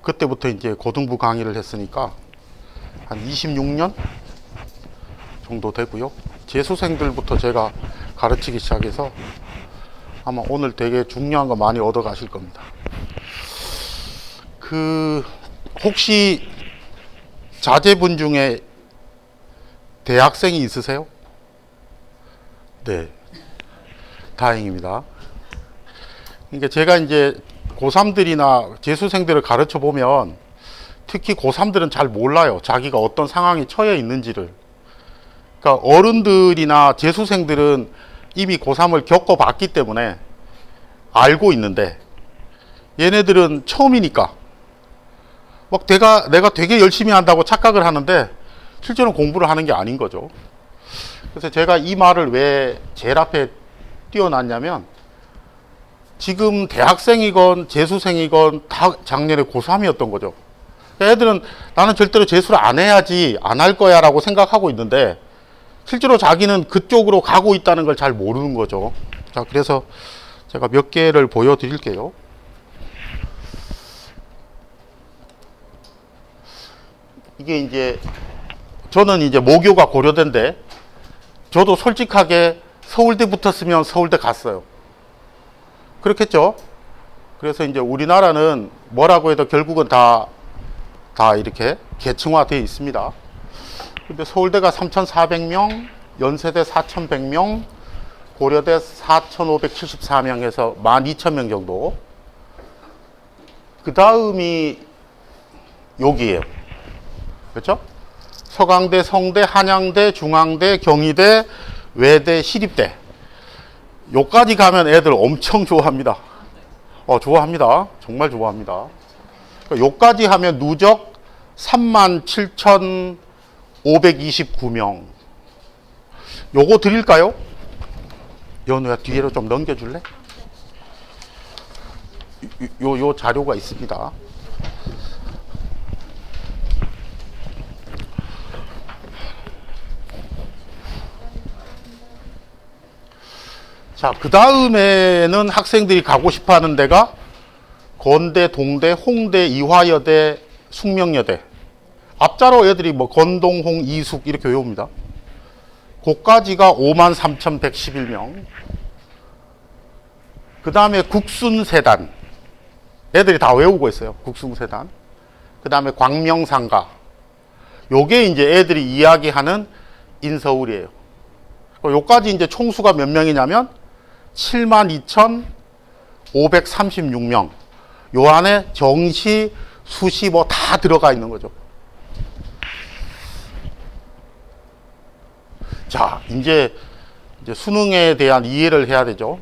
그때부터 이제 고등부 강의를 했으니까 한 26년 정도 되고요. 재수생들부터 제가 가르치기 시작해서 아마 오늘 되게 중요한 거 많이 얻어 가실 겁니다. 혹시 자제분 중에 대학생이 있으세요? 네. 다행입니다. 그러니까 제가 이제 고3들이나 재수생들을 가르쳐 보면 특히 고3들은 잘 몰라요. 자기가 어떤 상황에 처해 있는지를. 그러니까 어른들이나 재수생들은 이미 고3을 겪어봤기 때문에 알고 있는데 얘네들은 처음이니까 막 내가 되게 열심히 한다고 착각을 하는데 실제로는 공부를 하는 게 아닌 거죠. 그래서 제가 이 말을 왜 제일 앞에 띄워놨냐면 지금 대학생이건 재수생이건 다 작년에 고3이었던 거죠. 애들은 나는 절대로 재수를 안 해야지, 안 할 거야 라고 생각하고 있는데 실제로 자기는 그쪽으로 가고 있다는 걸 잘 모르는 거죠. 자, 그래서 제가 몇 개를 보여드릴게요. 이게 이제 저는 이제 모교가 고려대인데 저도 솔직하게 서울대 붙었으면 서울대 갔어요. 그렇겠죠? 그래서 이제 우리나라는 뭐라고 해도 결국은 다 이렇게 계층화되어 있습니다. 근데 서울대가 3,400명, 연세대 4,100명, 고려대 4,574명 해서 12,000명 정도. 그 다음이 여기에요. 그렇죠? 서강대, 성대, 한양대, 중앙대, 경희대, 외대, 시립대. 요까지 가면 애들 엄청 좋아합니다. 좋아합니다. 정말 좋아합니다. 요까지 하면 누적 37,529명. 요거 드릴까요? 연우야, 뒤로 좀 넘겨줄래? 요 자료가 있습니다. 자, 그 다음에는 학생들이 가고 싶어 하는 데가 건대, 동대, 홍대, 이화여대, 숙명여대. 앞자로 애들이 뭐 건동, 홍, 이숙 이렇게 외웁니다. 고까지가 53,111명. 그 다음에 국순세단. 애들이 다 외우고 있어요. 국순세단. 그 다음에 광명상가. 요게 이제 애들이 이야기하는 인서울이에요. 요까지 이제 총수가 몇 명이냐면 72,536명. 요 안에 정시, 수시 뭐 다 들어가 있는 거죠. 자, 이제 수능에 대한 이해를 해야 되죠.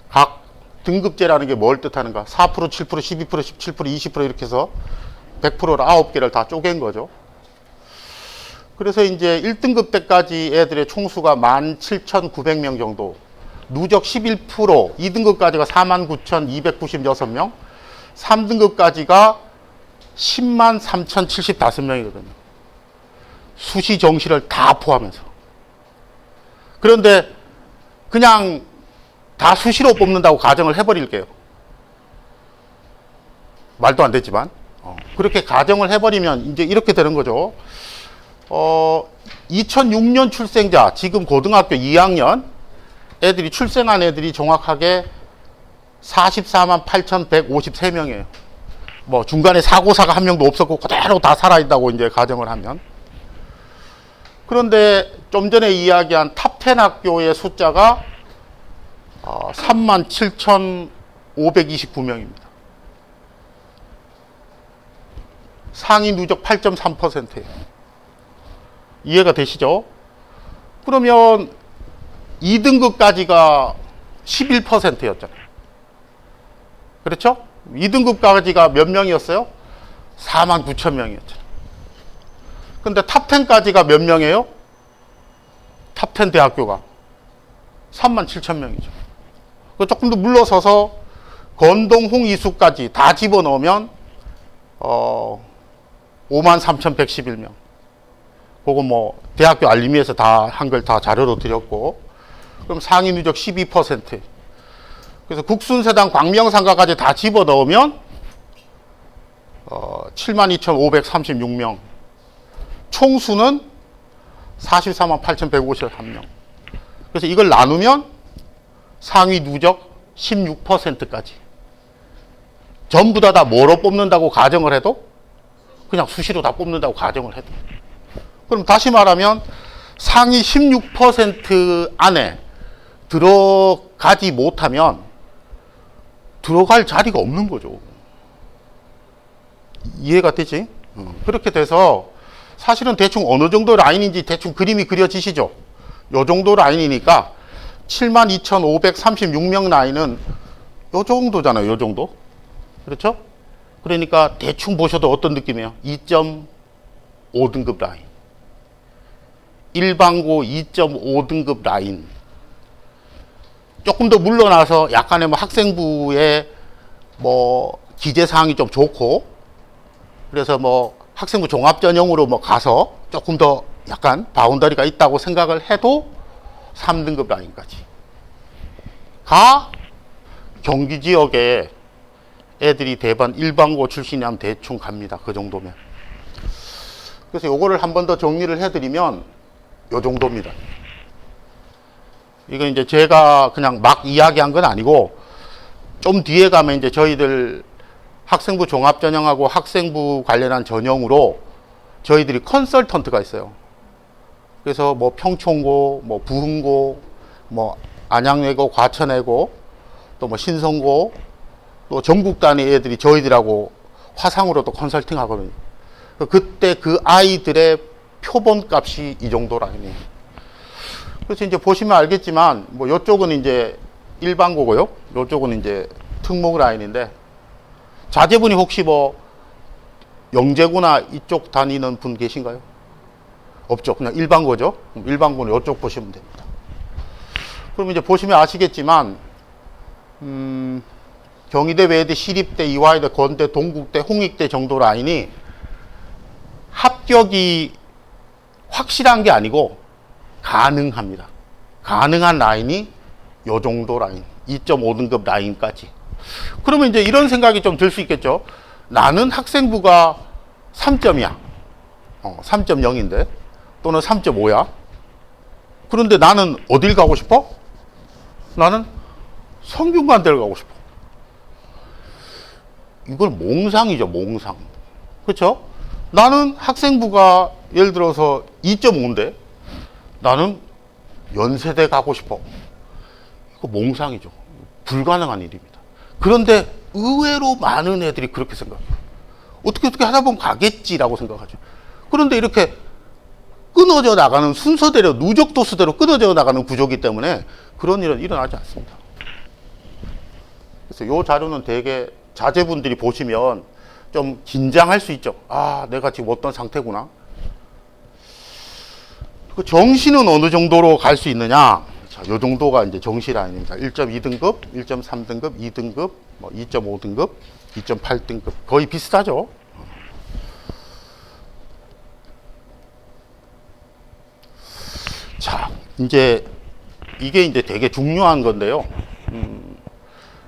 각 등급제라는 게 뭘 뜻하는가? 4%, 7%, 12%, 17%, 20% 이렇게 해서 100%를 9개를 다 쪼갠 거죠. 그래서 이제 1등급 때까지 애들의 총수가 17,900명 정도. 누적 11%, 2등급까지가 49,296명, 3등급까지가 103,075명이거든요. 수시, 정시를 다 포함해서. 그런데 그냥 다 수시로 뽑는다고 가정을 해버릴게요. 말도 안 되지만. 그렇게 가정을 해버리면 이제 이렇게 되는 거죠. 2006년 출생자, 지금 고등학교 2학년, 애들이 출생한 애들이 정확하게 44만 8,153명이에요. 뭐 중간에 사고사가 한 명도 없었고 그대로 다 살아있다고 이제 가정을 하면. 그런데 좀 전에 이야기한 탑10 학교의 숫자가 37,529명입니다. 상위 누적 8.3%예요. 이해가 되시죠? 그러면 2등급까지가 11%였잖아요. 그렇죠? 2등급까지가 몇 명이었어요? 49,000명이었잖아요. 근데 탑10까지가 몇 명이에요? 탑10 대학교가 37,000명이죠. 조금 더 물러서서 건동, 홍, 이수까지 다 집어넣으면 53,111명. 그거 뭐 대학교 알림위에서 다 한글 다 자료로 드렸고, 그럼 상위 누적 12%. 그래서 국순세단 광명상가까지 다 집어넣으면 72,536명. 총수는 44만 8,153명. 그래서 이걸 나누면 상위 누적 16%까지. 전부 다 뭐로 뽑는다고 가정을 해도 그냥 수시로 다 뽑는다고 가정을 해도. 그럼 다시 말하면 상위 16% 안에 들어가지 못하면 들어갈 자리가 없는 거죠. 이해가 되지? 그렇게 돼서 사실은 대충 어느 정도 라인인지 대충 그림이 그려지시죠? 요 정도 라인이니까 72,536명 라인은 요 정도잖아요. 요 정도. 그렇죠? 그러니까 대충 보셔도 어떤 느낌이에요? 2.5등급 라인. 일반고 2.5등급 라인. 조금 더 물러나서 약간의 뭐 학생부의 뭐 기재사항이 좀 좋고, 그래서 뭐 학생부 종합전형으로 뭐 가서 조금 더 약간 바운더리가 있다고 생각을 해도 3등급 라인까지. 경기 지역에 애들이 대반 일반고 출신이면 대충 갑니다. 그 정도면. 그래서 요거를 한 번 더 정리를 해드리면 요 정도입니다. 이건 이제 제가 그냥 막 이야기한 건 아니고 좀 뒤에 가면 이제 저희들 학생부 종합전형하고 학생부 관련한 전형으로 저희들이 컨설턴트가 있어요. 그래서 뭐 평촌고, 뭐 부흥고, 뭐 안양외고, 과천외고, 또 뭐 신성고, 또 전국 단위 애들이 저희들하고 화상으로 또 컨설팅 하거든요. 그때 그 아이들의 표본 값이 이 정도 라인이에요. 그래서 이제 보시면 알겠지만, 뭐 요쪽은 이제 일반고고요. 요쪽은 이제 특목 라인인데, 자제분이 혹시 뭐 영재고나 이쪽 다니는 분 계신가요? 없죠. 그냥 일반고죠. 일반고는 요쪽 보시면 됩니다. 그럼 이제 보시면 아시겠지만, 경희대, 외대, 시립대, 이화여대, 건대, 동국대, 홍익대 정도 라인이 합격이 확실한 게 아니고 가능합니다. 가능한 라인이 요 정도 라인, 2.5등급 라인까지. 그러면 이제 이런 생각이 좀 들 수 있겠죠. 나는 학생부가 3점이야. 3.0인데 또는 3.5야. 그런데 나는 어딜 가고 싶어? 나는 성균관대를 가고 싶어. 이건 몽상이죠, 몽상. 그렇죠? 나는 학생부가 예를 들어서 2.5인데 나는 연세대 가고 싶어. 이거 몽상이죠. 불가능한 일입니다. 그런데 의외로 많은 애들이 그렇게 생각해요. 어떻게 하다 보면 가겠지라고 생각하죠. 그런데 이렇게 끊어져 나가는 순서대로, 누적도수대로 끊어져 나가는 구조이기 때문에 그런 일은 일어나지 않습니다. 그래서 이 자료는 되게 자제분들이 보시면 좀 긴장할 수 있죠. 아, 내가 지금 어떤 상태구나. 그 정시는 어느 정도로 갈 수 있느냐? 자, 요 정도가 이제 정시 라인입니다. 1.2등급, 1.3등급, 2등급, 뭐 2.5등급, 2.8등급. 거의 비슷하죠. 자, 이제 이게 이제 되게 중요한 건데요.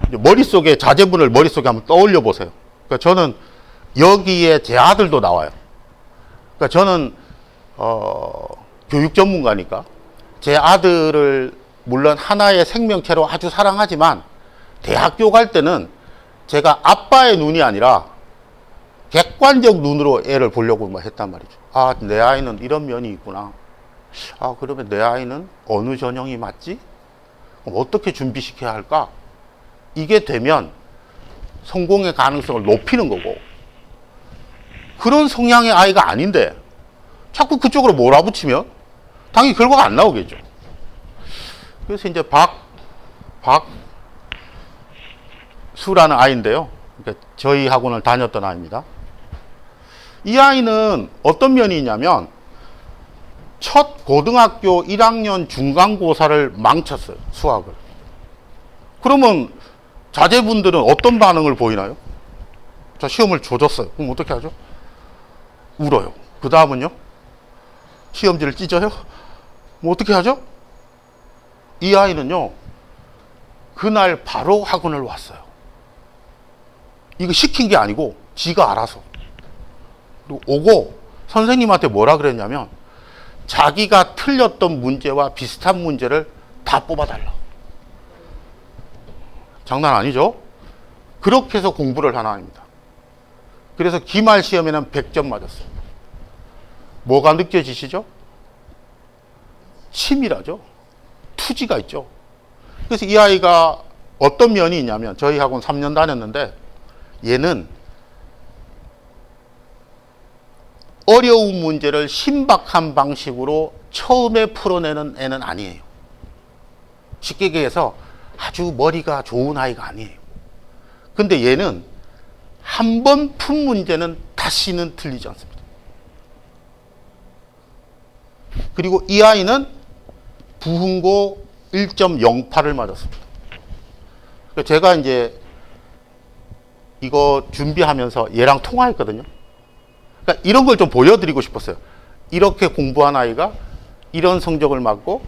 머릿속에, 자제분을 머릿속에 한번 떠올려 보세요. 그러니까 저는 여기에 제 아들도 나와요. 그러니까 저는 교육 전문가니까 제 아들을 물론 하나의 생명체로 아주 사랑하지만 대학교 갈 때는 제가 아빠의 눈이 아니라 객관적 눈으로 애를 보려고 했단 말이죠. 아, 내 아이는 이런 면이 있구나. 아, 그러면 내 아이는 어느 전형이 맞지? 그럼 어떻게 준비시켜야 할까? 이게 되면 성공의 가능성을 높이는 거고, 그런 성향의 아이가 아닌데 자꾸 그쪽으로 몰아붙이면 당연히 결과가 안 나오겠죠. 그래서 이제 박수라는 아이인데요. 그러니까 저희 학원을 다녔던 아이입니다. 이 아이는 어떤 면이 있냐면 첫 고등학교 1학년 중간고사를 망쳤어요. 수학을. 그러면 자제분들은 어떤 반응을 보이나요? 자, 시험을 조졌어요. 그럼 어떻게 하죠? 울어요. 그 다음은요? 시험지를 찢어요? 뭐 어떻게 하죠? 이 아이는요, 그날 바로 학원을 왔어요. 이거 시킨 게 아니고 지가 알아서. 그리고 오고 선생님한테 뭐라 그랬냐면 자기가 틀렸던 문제와 비슷한 문제를 다 뽑아달라. 장난 아니죠? 그렇게 해서 공부를 한 아이입니다. 그래서 기말 시험에는 100점 맞았어요. 뭐가 느껴지시죠? 치밀하죠? 투지가 있죠? 그래서 이 아이가 어떤 면이 있냐면 저희 학원 3년 다녔는데 얘는 어려운 문제를 신박한 방식으로 처음에 풀어내는 애는 아니에요. 쉽게 얘기해서 아주 머리가 좋은 아이가 아니에요. 근데 얘는 한 번 푼 문제는 다시는 틀리지 않습니다. 그리고 이 아이는 부흥고 1.08을 맞았습니다. 제가 이제 이거 준비하면서 얘랑 통화했거든요. 그러니까 이런 걸 좀 보여드리고 싶었어요. 이렇게 공부한 아이가 이런 성적을 맞고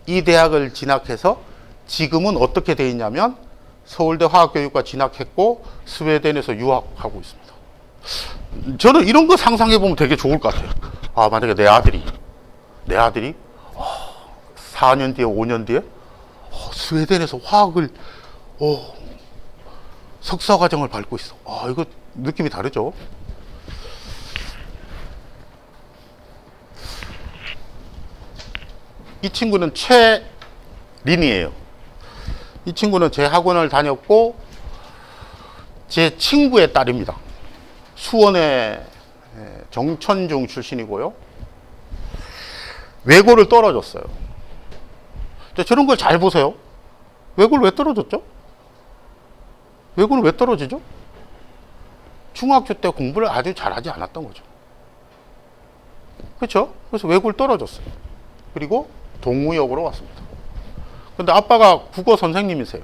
이 대학을 진학해서 지금은 어떻게 돼 있냐면 서울대 화학교육과 진학했고 스웨덴에서 유학하고 있습니다. 저는 이런 거 상상해 보면 되게 좋을 것 같아요. 아, 만약에 내 아들이 4년 뒤에 5년 뒤에 스웨덴에서 화학을 석사 과정을 밟고 있어. 이거 느낌이 다르죠? 이 친구는 최린이에요. 이 친구는 제 학원을 다녔고 제 친구의 딸입니다. 수원의 정천중 출신이고요. 외고를 떨어졌어요. 저런 걸 잘 보세요. 외고를 왜 떨어졌죠? 외고는 왜 떨어지죠? 중학교 때 공부를 아주 잘하지 않았던 거죠. 그렇죠? 그래서 외고를 떨어졌어요. 그리고 동우역으로 왔습니다. 근데 아빠가 국어 선생님이세요.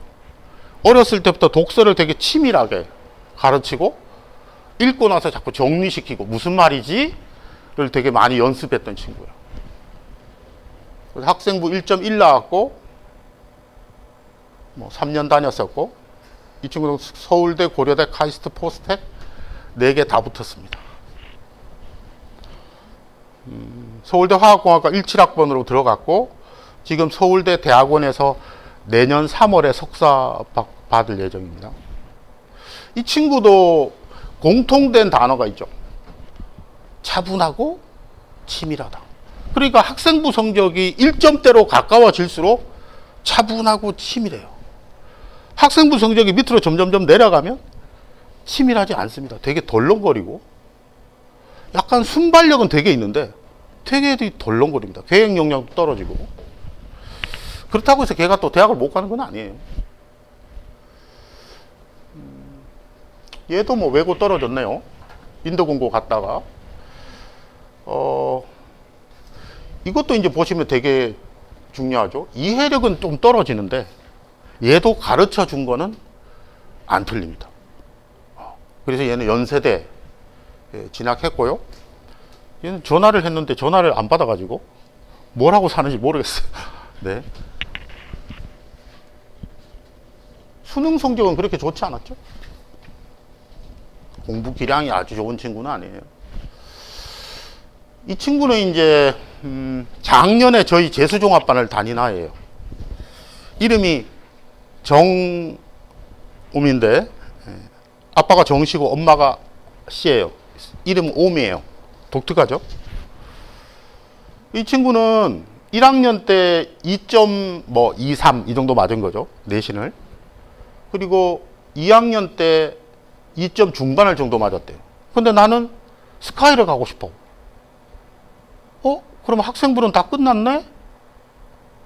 어렸을 때부터 독서를 되게 치밀하게 가르치고 읽고 나서 자꾸 정리시키고 무슨 말이지? 를 되게 많이 연습했던 친구예요. 그래서 학생부 1.1 나왔고 3년 다녔었고 이 친구는 서울대, 고려대, 카이스트, 포스텍 4개 다 붙었습니다. 서울대 화학공학과 17학번으로 들어갔고 지금 서울대 대학원에서 내년 3월에 석사 받을 예정입니다. 이 친구도 공통된 단어가 있죠. 차분하고 치밀하다. 그러니까 학생부 성적이 1점대로 가까워질수록 차분하고 치밀해요. 학생부 성적이 밑으로 점점점 내려가면 치밀하지 않습니다. 되게 덜렁거리고 약간 순발력은 되게 있는데 되게 덜렁거립니다. 계획 역량도 떨어지고. 그렇다고 해서 걔가 또 대학을 못 가는 건 아니에요. 얘도 외고 떨어졌네요. 인도공고 갔다가 이것도 이제 보시면 되게 중요하죠. 이해력은 좀 떨어지는데 얘도 가르쳐 준 거는 안 틀립니다. 그래서 얘는 연세대 진학했고요. 얘는 전화를 했는데 전화를 안 받아가지고 뭘 하고 사는지 모르겠어요. 네. 수능 성적은 그렇게 좋지 않았죠? 공부 기량이 아주 좋은 친구는 아니에요. 이 친구는 이제 작년에 저희 재수종합반을 다닌 아이예요. 이름이 정음인데 아빠가 정씨고 엄마가 씨예요. 이름은 옴이에요. 독특하죠? 이 친구는 1학년 때 2.23 이 정도 맞은 거죠. 내신을. 그리고 2학년 때 2점 중반을 정도 맞았대요. 근데 나는 스카이를 가고 싶어. 그럼 학생부는 다 끝났네?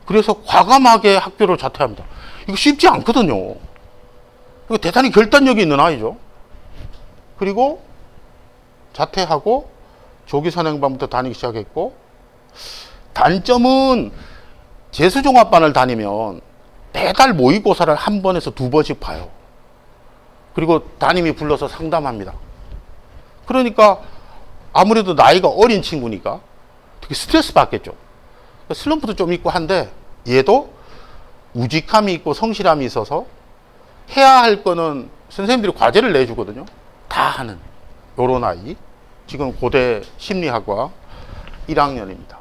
그래서 과감하게 학교를 자퇴합니다. 이거 쉽지 않거든요. 이거 대단히 결단력이 있는 아이죠. 그리고 자퇴하고 조기선행반부터 다니기 시작했고, 단점은 재수종합반을 다니면 매달 모의고사를 한 번에서 2번씩 봐요. 그리고 담임이 불러서 상담합니다. 그러니까 아무래도 나이가 어린 친구니까 되게 스트레스 받겠죠. 슬럼프도 좀 있고 한데 얘도 우직함이 있고 성실함이 있어서 해야 할 거는 선생님들이 과제를 내주거든요. 다 하는 요런 아이. 지금 고대 심리학과 1학년입니다.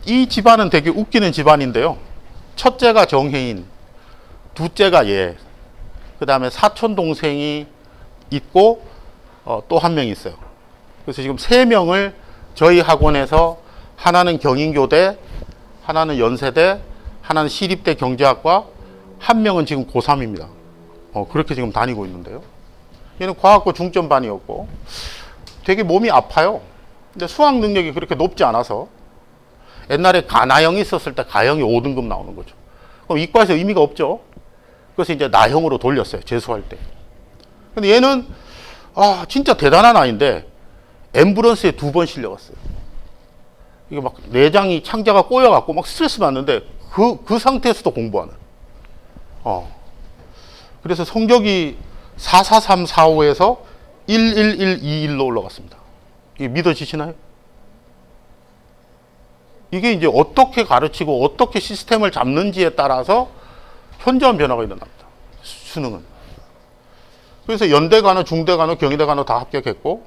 이 집안은 되게 웃기는 집안인데요. 첫째가 정혜인, 둘째가 얘, 그 다음에 사촌 동생이 있고 또 한 명 있어요. 그래서 지금 3명을 저희 학원에서 하나는 경인교대, 하나는 연세대, 하나는 시립대 경제학과, 한 명은 지금 고3입니다. 그렇게 지금 다니고 있는데요. 얘는 과학고 중점반이었고 되게 몸이 아파요. 근데 수학 능력이 그렇게 높지 않아서 옛날에 가나형이 있었을 때 가형이 5등급 나오는 거죠. 그럼 이과에서 의미가 없죠. 그래서 이제 나형으로 돌렸어요. 재수할 때. 근데 얘는 진짜 대단한 아이인데 앰뷸런스에 2번 실려갔어요. 이게 막 내장이 창자가 꼬여갖고 막 스트레스 받는데 그 상태에서도 공부하는. 그래서 성적이 44345에서 11121로 올라갔습니다. 이게 믿어지시나요? 이게 이제 어떻게 가르치고 어떻게 시스템을 잡는지에 따라서 현저한 변화가 일어납니다. 수능은. 그래서 연대 간호, 중대 간호, 경희대 간호 다 합격했고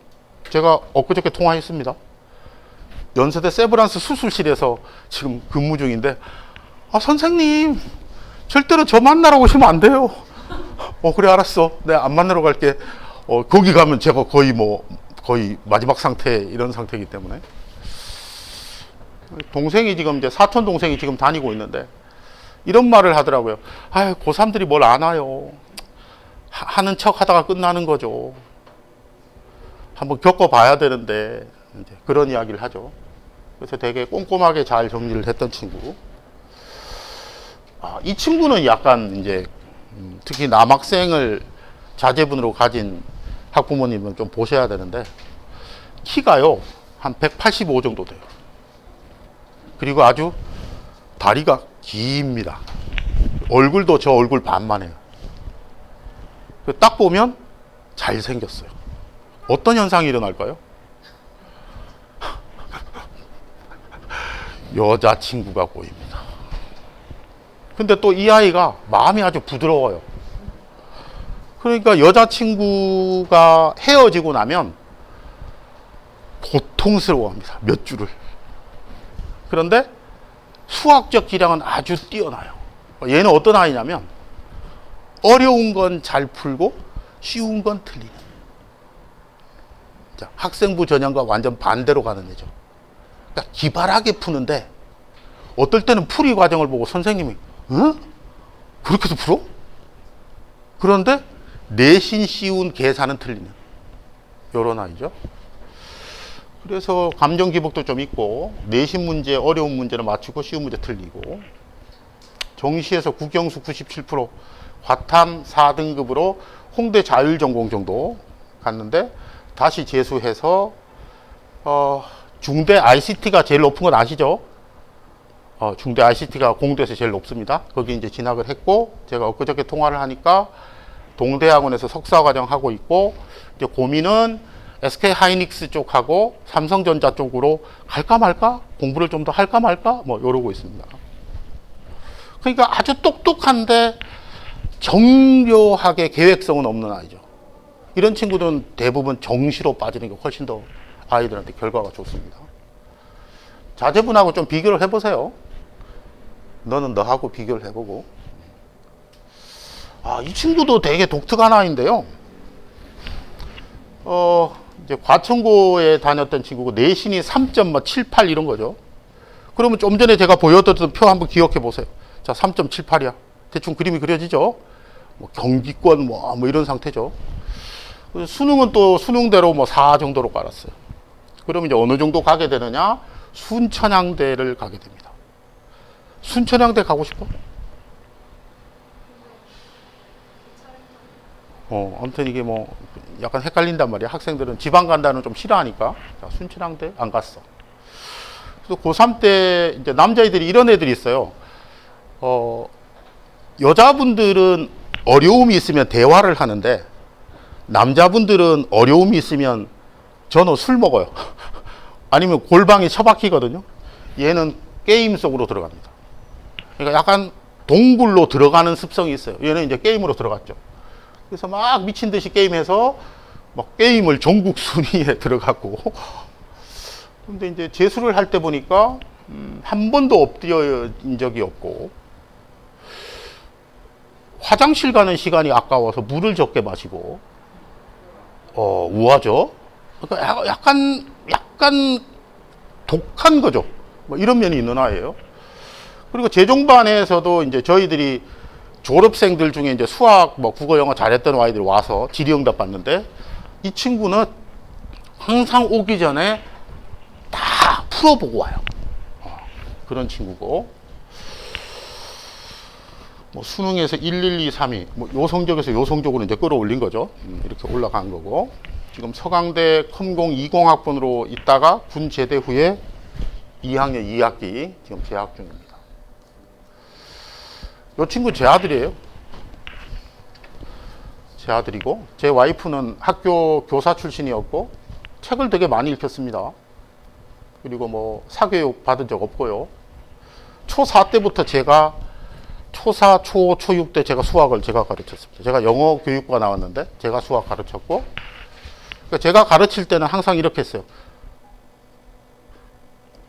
제가 엊그저께 통화했습니다. 연세대 세브란스 수술실에서 지금 근무 중인데 선생님 절대로 저 만나러 오시면 안 돼요. 그래 알았어. 내가 안 만나러 갈게. 거기 가면 제가 거의 마지막 상태 이런 상태이기 때문에 동생이 지금 이제 사촌 동생이 지금 다니고 있는데 이런 말을 하더라고요. 고3들이 뭘 아나요. 하는 척 하다가 끝나는 거죠. 한번 겪어봐야 되는데 이제 그런 이야기를 하죠. 그래서 되게 꼼꼼하게 잘 정리를 했던 친구. 이 친구는 약간 이제 특히 남학생을 자제분으로 가진 학부모님은 좀 보셔야 되는데 키가요 한 185 정도 돼요. 그리고 아주 다리가 깁니다. 얼굴도 저 얼굴 반만 해요. 딱 보면 잘생겼어요. 어떤 현상이 일어날까요? 여자친구가 보입니다. 근데 또 이 아이가 마음이 아주 부드러워요. 그러니까 여자친구가 헤어지고 나면 고통스러워합니다. 몇 주를. 그런데 수학적 기량은 아주 뛰어나요. 얘는 어떤 아이냐면 어려운 건 잘 풀고 쉬운 건 틀리는. 자, 학생부 전형과 완전 반대로 가는 애죠. 그러니까 기발하게 푸는데 어떨 때는 풀이 과정을 보고 선생님이 그렇게도 풀어? 그런데 내신 쉬운 계산은 틀리는 이런 아이죠. 그래서 감정 기복도 좀 있고 내신 문제 어려운 문제는 맞추고 쉬운 문제 틀리고 정시에서 국영수 97%, 과탐 4등급으로 홍대 자율전공 정도 갔는데 다시 재수해서 중대 ICT가 제일 높은 건 아시죠? 중대 ICT가 공대에서 제일 높습니다. 거기 이제 진학을 했고 제가 엊그저께 통화를 하니까 동대학원에서 석사과정 하고 있고 이제 고민은 SK 하이닉스 쪽하고 삼성전자 쪽으로 갈까 말까? 공부를 좀 더 할까 말까? 이러고 있습니다. 그러니까 아주 똑똑한데 정교하게 계획성은 없는 아이죠. 이런 친구들은 대부분 정시로 빠지는 게 훨씬 더 아이들한테 결과가 좋습니다. 자제분하고 좀 비교를 해보세요. 너는 너하고 비교를 해보고. 이 친구도 되게 독특한 아이인데요. 이제 과천고에 다녔던 친구고 내신이 3.78 이런 거죠. 그러면 좀 전에 제가 보여드렸던 표 한번 기억해 보세요. 자, 3.78이야. 대충 그림이 그려지죠. 경기권 이런 상태죠. 수능은 또 수능대로 4 정도로 깔았어요. 그러면 이제 어느 정도 가게 되느냐? 순천향대를 가게 됩니다. 순천향대 가고 싶어? 아무튼 이게 약간 헷갈린단 말이야. 학생들은 지방 간다는 좀 싫어하니까. 자, 순천향대 안 갔어. 그래서 고3 때 이제 남자애들이 이런 애들이 있어요. 여자분들은 어려움이 있으면 대화를 하는데 남자분들은 어려움이 있으면 저는 술 먹어요. 아니면 골방에 처박히거든요. 얘는 게임 속으로 들어갑니다. 그러니까 약간 동굴로 들어가는 습성이 있어요. 얘는 이제 게임으로 들어갔죠. 그래서 막 미친 듯이 게임해서 막 게임을 전국 순위에 들어가고. 근데 이제 재수를 할 때 보니까 한 번도 엎드려인 적이 없고, 화장실 가는 시간이 아까워서 물을 적게 마시고, 우아죠. 그러니까 약간 독한 거죠. 뭐 이런 면이 있는 아이예요. 그리고 재종반에서도 이제 저희들이 졸업생들 중에 이제 수학, 뭐 국어, 영어 잘했던 아이들이 와서 질의응답 봤는데, 이 친구는 항상 오기 전에 다 풀어보고 와요. 그런 친구고, 뭐 수능에서 1, 1, 2, 3위, 뭐 요 성적에서 요 성적으로 이제 끌어올린 거죠. 이렇게 올라간 거고, 지금 서강대 컴공 20학번으로 있다가 군 제대 후에 2학년 2학기 지금 재학 중입니다. 요 친구 제 아들이에요. 제 아들이고, 제 와이프는 학교 교사 출신이었고 책을 되게 많이 읽혔습니다. 그리고 뭐 사교육 받은 적 없고요. 초4 때부터 제가 초4, 초5, 초6 때 제가 수학을 제가 가르쳤습니다. 제가 영어 교육과 나왔는데 제가 수학 가르쳤고, 그러니까 제가 가르칠 때는 항상 이렇게 했어요.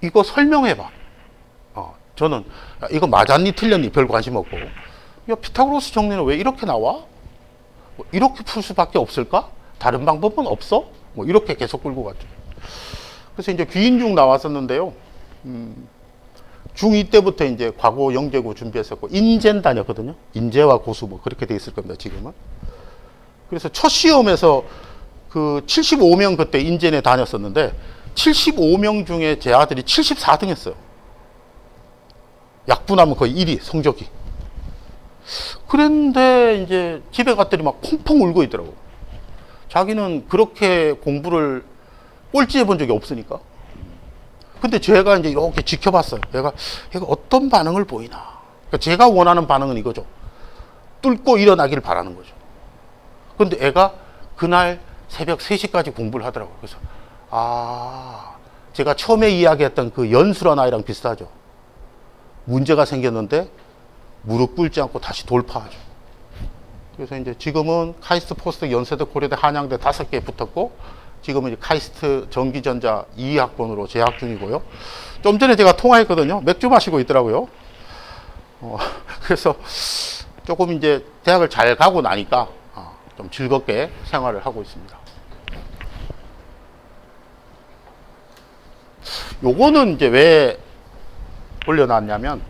이거 설명해봐. 저는 이거 맞았니 틀렸니 별 관심 없고, 야, 피타고라스 정리는 왜 이렇게 나와? 뭐 이렇게 풀 수밖에 없을까? 다른 방법은 없어? 뭐 이렇게 계속 끌고 갔죠. 그래서 이제 귀인중 나왔었는데요. 중2 때부터 이제 과고 영재고 준비했었고, 인젠 다녔거든요. 인재와 고수 뭐 그렇게 돼 있을 겁니다, 지금은. 그래서 첫 시험에서 그 75명 그때 인젠에 다녔었는데, 75명 중에 제 아들이 74등 했어요. 약분하면 거의 1위, 성적이. 그런데 이제 집에 갔더니 막 펑펑 울고 있더라고. 자기는 그렇게 공부를 꼴찌 해본 적이 없으니까. 근데 제가 이제 이렇게 지켜봤어요. 얘가 어떤 반응을 보이나. 그러니까 제가 원하는 반응은 이거죠. 뚫고 일어나기를 바라는 거죠. 근데 애가 그날 새벽 3시까지 공부를 하더라고요. 그래서, 제가 처음에 이야기했던 그 연수란 아이랑 비슷하죠. 문제가 생겼는데 무릎 꿇지 않고 다시 돌파하죠. 그래서 이제 지금은 카이스트, 포스트, 연세대, 고려대, 한양대 5개에 붙었고, 지금은 이제 카이스트 전기전자 2학번으로 재학 중이고요. 좀 전에 제가 통화했거든요. 맥주 마시고 있더라고요. 그래서 조금 이제 대학을 잘 가고 나니까 좀 즐겁게 생활을 하고 있습니다. 요거는 이제 왜 올려놨냐면,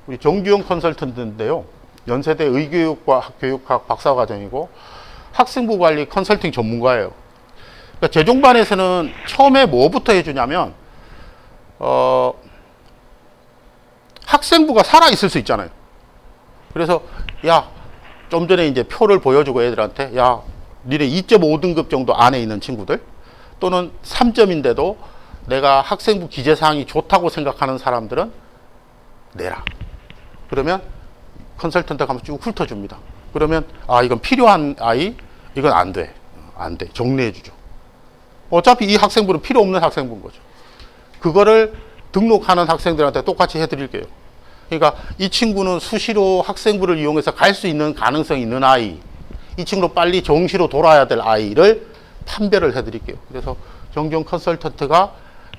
우리 정규영 컨설턴트인데요. 연세대 의교육과 교육학 박사과정이고 학생부 관리 컨설팅 전문가예요. 그러니까 재종반에서는 처음에 뭐부터 해주냐면, 학생부가 살아있을 수 있잖아요. 그래서, 야, 좀 전에 이제 표를 보여주고 애들한테, 야, 니네 2.5등급 정도 안에 있는 친구들, 또는 3점인데도 내가 학생부 기재사항이 좋다고 생각하는 사람들은 내라. 그러면 컨설턴트가 한번 쭉 훑어줍니다. 그러면, 이건 필요한 아이, 이건 안 돼. 안 돼. 정리해주죠. 어차피 이 학생부는 필요 없는 학생부인 거죠. 그거를 등록하는 학생들한테 똑같이 해드릴게요. 그러니까 이 친구는 수시로 학생부를 이용해서 갈 수 있는 가능성이 있는 아이, 이 친구로 빨리 정시로 돌아야 될 아이를 판별을 해드릴게요. 그래서 정규영 컨설턴트가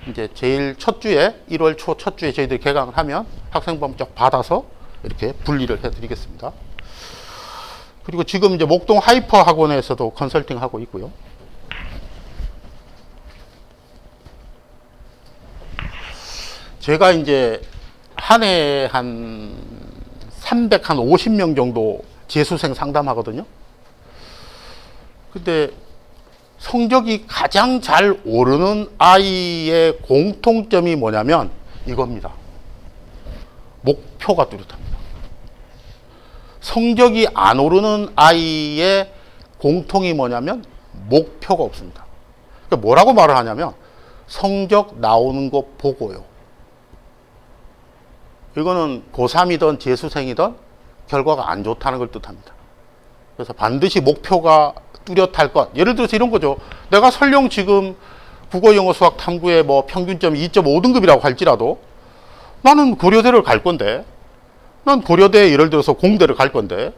이제 제일 첫 주에, 1월 초 첫 주에 저희들이 개강을 하면 학생부 한번 쫙 받아서 이렇게 분리를 해드리겠습니다. 그리고 지금 이제 목동 하이퍼 학원에서도 컨설팅 하고 있고요. 제가 이제 한 해 한 350명 정도 재수생 상담하거든요. 근데 성적이 가장 잘 오르는 아이의 공통점이 뭐냐면 이겁니다. 목표가 뚜렷합니다. 성적이 안 오르는 아이의 공통이 뭐냐면 목표가 없습니다. 그러니까 뭐라고 말을 하냐면 성적 나오는 거 보고요. 이거는 고3이든 재수생이든 결과가 안 좋다는 걸 뜻합니다. 그래서 반드시 목표가 뚜렷할 것. 예를 들어서 이런 거죠. 내가 설령 지금 국어, 영어, 수학, 탐구에 뭐 평균점이 2.5등급이라고 할지라도 나는 고려대를 갈 건데, 난 고려대 예를 들어서 공대를 갈 건데,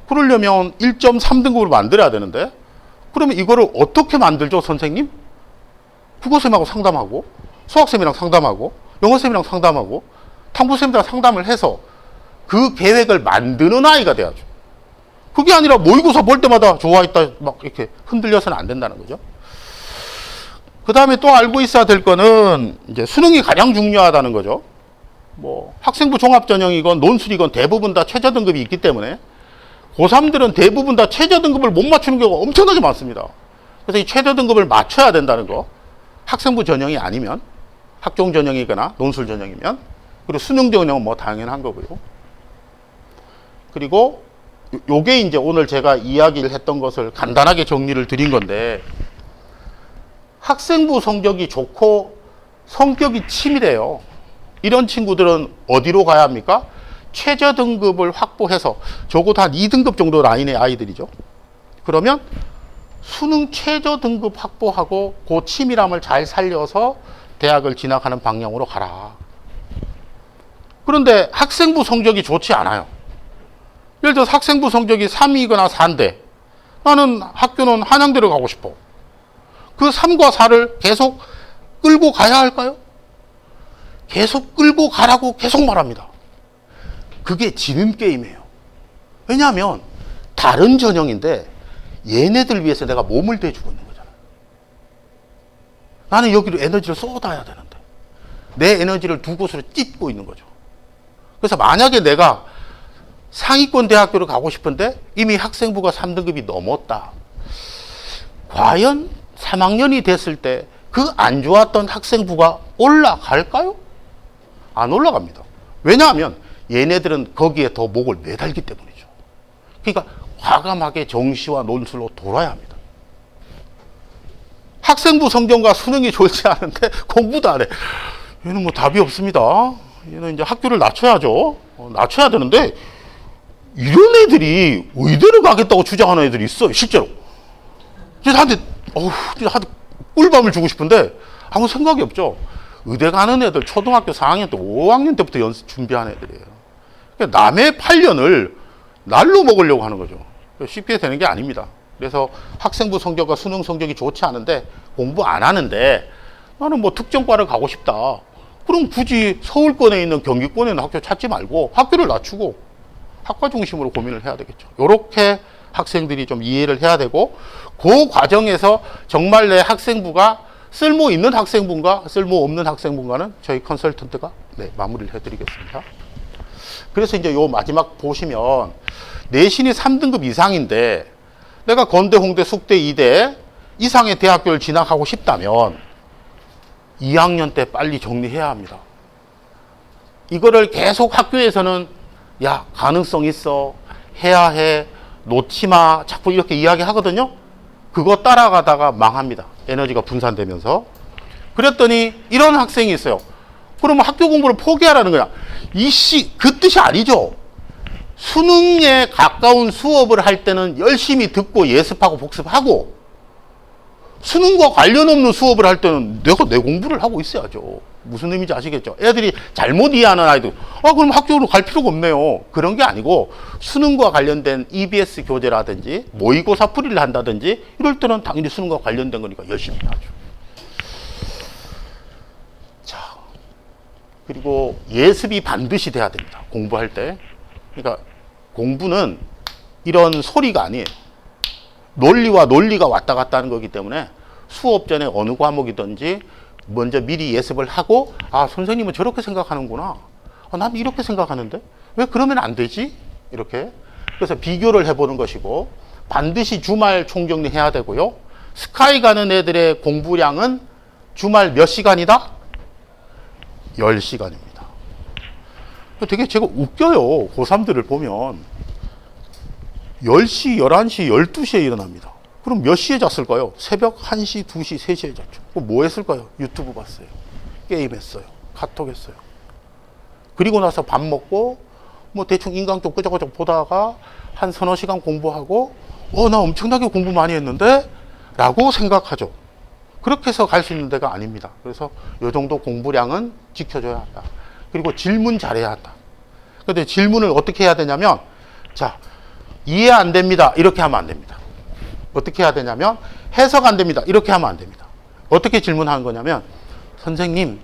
그러려면 1.3등급으로 만들어야 되는데, 그러면 이거를 어떻게 만들죠, 선생님? 국어쌤하고 상담하고, 수학쌤이랑 상담하고, 영어쌤이랑 상담하고, 탐구쌤이랑 상담을 해서 그 계획을 만드는 아이가 돼야죠. 그게 아니라 모의고사 볼 때마다 좋아했다 막 이렇게 흔들려서는 안 된다는 거죠. 그 다음에 또 알고 있어야 될 거는 이제 수능이 가장 중요하다는 거죠. 뭐 학생부 종합전형이건 논술이건 대부분 다 최저 등급이 있기 때문에 고3들은 대부분 다 최저 등급을 못 맞추는 경우가 엄청나게 많습니다. 그래서 이 최저 등급을 맞춰야 된다는 거. 학생부 전형이 아니면, 학종 전형이거나 논술 전형이면, 그리고 수능 전형은 뭐 당연한 거고요. 그리고 요게 이제 오늘 제가 이야기를 했던 것을 간단하게 정리를 드린 건데, 학생부 성적이 좋고 성격이 치밀해요. 이런 친구들은 어디로 가야 합니까? 최저 등급을 확보해서 적어도 한 2등급 정도 라인의 아이들이죠. 그러면 수능 최저 등급 확보하고 그 치밀함을 잘 살려서 대학을 진학하는 방향으로 가라. 그런데 학생부 성적이 좋지 않아요. 예를 들어서 학생부 성적이 3이거나 4인데 나는 학교는 한양대로 가고 싶어. 그 3과 4를 계속 끌고 가야 할까요? 계속 끌고 가라고 계속 말합니다. 그게 지는 게임이에요. 왜냐하면 다른 전형인데 얘네들 위해서 내가 몸을 대주고 있는 거잖아요. 나는 여기로 에너지를 쏟아야 되는데 내 에너지를 두 곳으로 찢고 있는 거죠. 그래서 만약에 내가 상위권 대학교를 가고 싶은데 이미 학생부가 3등급이 넘었다. 과연 3학년이 됐을 때 그 안 좋았던 학생부가 올라갈까요? 안 올라갑니다. 왜냐하면 얘네들은 거기에 더 목을 매달기 때문이죠. 그러니까 과감하게 정시와 논술로 돌아야 합니다. 학생부 성적과 수능이 좋지 않은데 공부도 안 해. 얘는 뭐 답이 없습니다. 얘는 이제 학교를 낮춰야죠. 낮춰야 되는데 이런 애들이 의대를 가겠다고 주장하는 애들이 있어요. 실제로. 나한테 꿀밤을 주고 싶은데 아무 생각이 없죠. 의대 가는 애들 초등학교 4학년 때 5학년 때부터 준비하는 애들이에요. 그러니까 남의 8년을 날로 먹으려고 하는 거죠. 쉽게 되는 게 아닙니다. 그래서 학생부 성적과 수능 성적이 좋지 않은데 공부 안 하는데 나는 뭐 특정과를 가고 싶다. 그럼 굳이 서울권에 있는 경기권에 있는 학교 찾지 말고 학교를 낮추고 학과 중심으로 고민을 해야 되겠죠. 이렇게 학생들이 좀 이해를 해야 되고 그 과정에서 정말 내 학생부가 쓸모 있는 학생분과 쓸모 없는 학생분과는 저희 컨설턴트가 마무리를 해드리겠습니다. 그래서 이제 요 마지막 보시면 내신이 3등급 이상인데 내가 건대, 홍대, 숙대, 이대 이상의 대학교를 진학하고 싶다면 2학년 때 빨리 정리해야 합니다. 이거를 계속 학교에서는 야, 가능성 있어, 해야 해, 놓지 마, 자꾸 이렇게 이야기하거든요. 그거 따라가다가 망합니다. 에너지가 분산되면서. 그랬더니 이런 학생이 있어요. 그러면 학교 공부를 포기하라는 거야. 그 뜻이 아니죠. 수능에 가까운 수업을 할 때는 열심히 듣고 예습하고 복습하고 수능과 관련 없는 수업을 할 때는 내가 내 공부를 하고 있어야죠. 무슨 의미인지 아시겠죠? 애들이 잘못 이해하는 아이들, 그럼 학교로 갈 필요가 없네요. 그런 게 아니고 수능과 관련된 EBS 교재라든지 모의고사 풀이를 한다든지 이럴 때는 당연히 수능과 관련된 거니까 열심히 하죠. 자, 그리고 예습이 반드시 돼야 됩니다. 공부할 때. 그러니까 공부는 이런 소리가 아니에요. 논리와 논리가 왔다 갔다 하는 거기 때문에 수업 전에 어느 과목이든지 먼저 미리 예습을 하고 선생님은 저렇게 생각하는구나. 난 이렇게 생각하는데 왜 그러면 안 되지? 이렇게. 그래서 비교를 해보는 것이고 반드시 주말 총정리 해야 되고요. 스카이 가는 애들의 공부량은 주말 몇 시간이다? 10시간입니다. 되게 제가 웃겨요. 고3들을 보면 10시, 11시, 12시에 일어납니다. 그럼 몇 시에 잤을까요? 새벽 1시, 2시, 3시에 잤죠. 그럼 뭐 했을까요? 유튜브 봤어요. 게임했어요. 카톡 했어요. 그리고 나서 밥 먹고 뭐 대충 인강 좀 끄적끄적 보다가 한 서너 시간 공부하고 나 엄청나게 공부 많이 했는데? 라고 생각하죠. 그렇게 해서 갈 수 있는 데가 아닙니다. 그래서 이 정도 공부량은 지켜줘야 한다. 그리고 질문 잘해야 한다. 근데 질문을 어떻게 해야 되냐면 이해 안 됩니다. 이렇게 하면 안 됩니다. 어떻게 해야 되냐면 해석 안 됩니다. 이렇게 하면 안 됩니다. 어떻게 질문하는 거냐면 선생님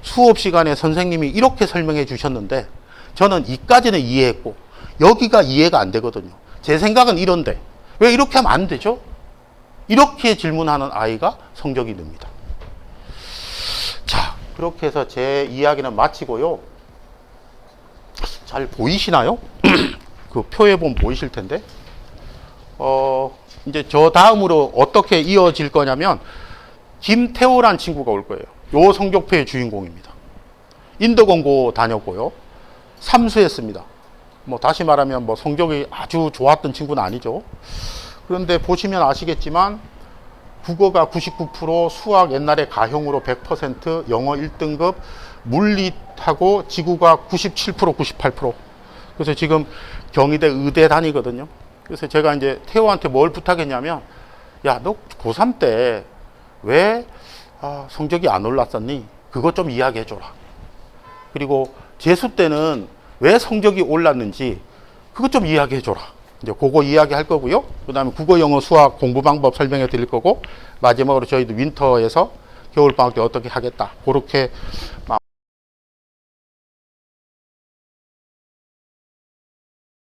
수업 시간에 선생님이 이렇게 설명해 주셨는데 저는 이까지는 이해했고 여기가 이해가 안 되거든요. 제 생각은 이런데 왜 이렇게 하면 안 되죠? 이렇게 질문하는 아이가 성적이 늡니다. 자, 그렇게 해서 제 이야기는 마치고요. 잘 보이시나요? 그 표에 보면 보이실 텐데. 이제 저 다음으로 어떻게 이어질 거냐면 김태호란 친구가 올 거예요. 요 성적표의 주인공입니다. 인도공고 다녔고요. 삼수했습니다. 뭐 다시 말하면 뭐 성적이 아주 좋았던 친구는 아니죠. 그런데 보시면 아시겠지만 국어가 99%, 수학 옛날에 가형으로 100%, 영어 1등급, 물리하고 지구가 97%, 98%. 그래서 지금 경희대 의대 다니거든요. 그래서 제가 이제 태호한테 뭘 부탁했냐면, 야, 너 고3 때 왜 성적이 안 올랐었니? 그것 좀 이야기해줘라. 그리고 재수 때는 왜 성적이 올랐는지 그것 좀 이야기해줘라. 이제 그거 이야기할 거고요. 그 다음에 국어, 영어, 수학 공부 방법 설명해 드릴 거고, 마지막으로 저희도 윈터에서 겨울방학 때 어떻게 하겠다. 그렇게